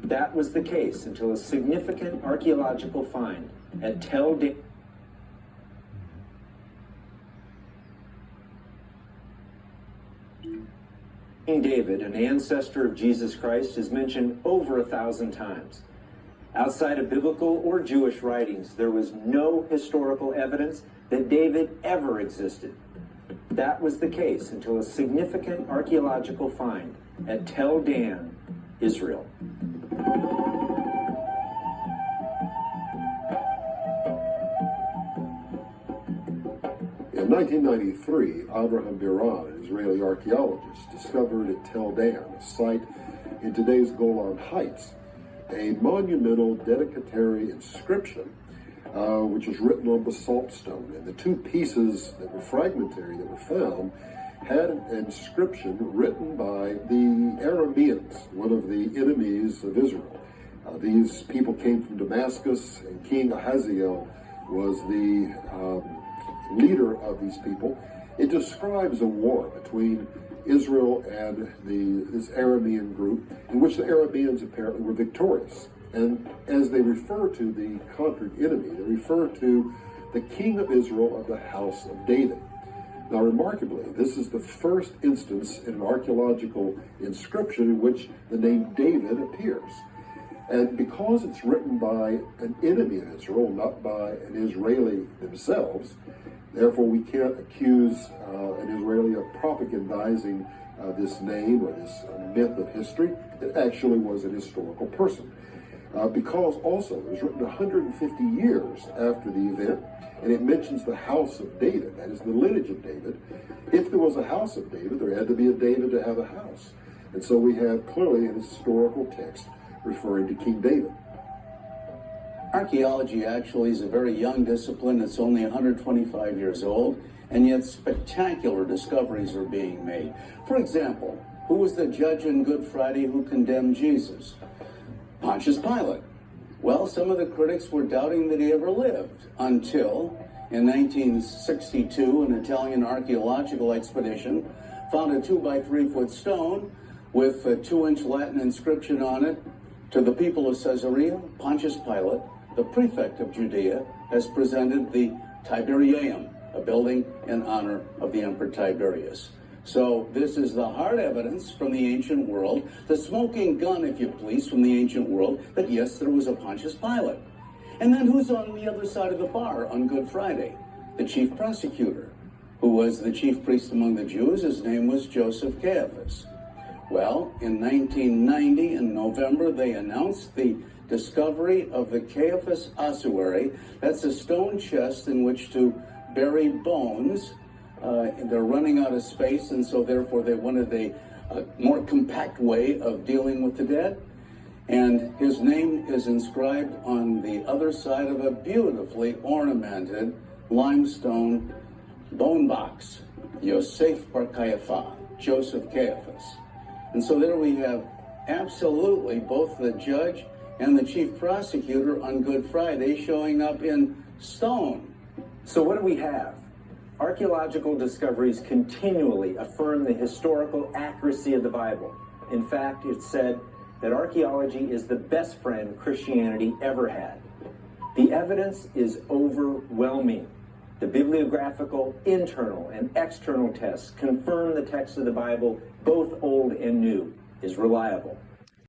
That was the case until a significant archaeological find at Tel Dan. King David, an ancestor of Jesus Christ, is mentioned over 1,000 times. Outside of biblical or Jewish writings, there was no historical evidence that David ever existed. That was the case until a significant archaeological find at Tel Dan, Israel. In 1993, Abraham Biran, an Israeli archaeologist, discovered at Tel Dan, a site in today's Golan Heights, a monumental dedicatory inscription which was written on basalt stone. And the two pieces that were fragmentary that were found had an inscription written by the Arameans, one of the enemies of Israel. These people came from Damascus, and King Ahaziel was the leader of these people. It describes a war between Israel and this Aramean group, in which the Arameans apparently were victorious. And as they refer to the conquered enemy, they refer to the king of Israel of the house of David. Now, remarkably, this is the first instance in an archaeological inscription in which the name David appears. And because it's written by an enemy of Israel, not by an Israeli themselves, therefore we can't accuse an Israeli of propagandizing this name or this myth of history. It actually was an historical person. Because also it was written 150 years after the event, and it mentions the house of David, that is the lineage of David. If there was a house of David, there had to be a David to have a house. And so we have clearly an historical text referring to King David. Archaeology actually is a very young discipline. It's only 125 years old, and yet spectacular discoveries are being made. For example, who was the judge on Good Friday who condemned Jesus? Pontius Pilate. Well, some of the critics were doubting that he ever lived until, in 1962, an Italian archaeological expedition found a 2 by 3 foot stone with a 2-inch Latin inscription on it. To the people of Caesarea, Pontius Pilate, the prefect of Judea, has presented the Tiberium, a building in honor of the Emperor Tiberius. So this is the hard evidence from the ancient world, the smoking gun, if you please, from the ancient world, that yes, there was a Pontius Pilate. And then who's on the other side of the bar on Good Friday? The chief prosecutor, who was the chief priest among the Jews. His name was Joseph Caiaphas. Well, in 1990, in November, they announced the discovery of the Caiaphas ossuary. That's a stone chest in which to bury bones. They're running out of space, and so therefore they wanted a more compact way of dealing with the dead. And his name is inscribed on the other side of a beautifully ornamented limestone bone box. Yosef Bar Caiaphas, Joseph Caiaphas. And so there we have absolutely both the judge and the chief prosecutor on Good Friday showing up in stone. So what do we have? Archaeological discoveries continually affirm the historical accuracy of the Bible. In fact, it's said that archaeology is the best friend Christianity ever had. The evidence is overwhelming. The bibliographical, internal, and external tests confirm the text of the Bible, both Old and New, is reliable.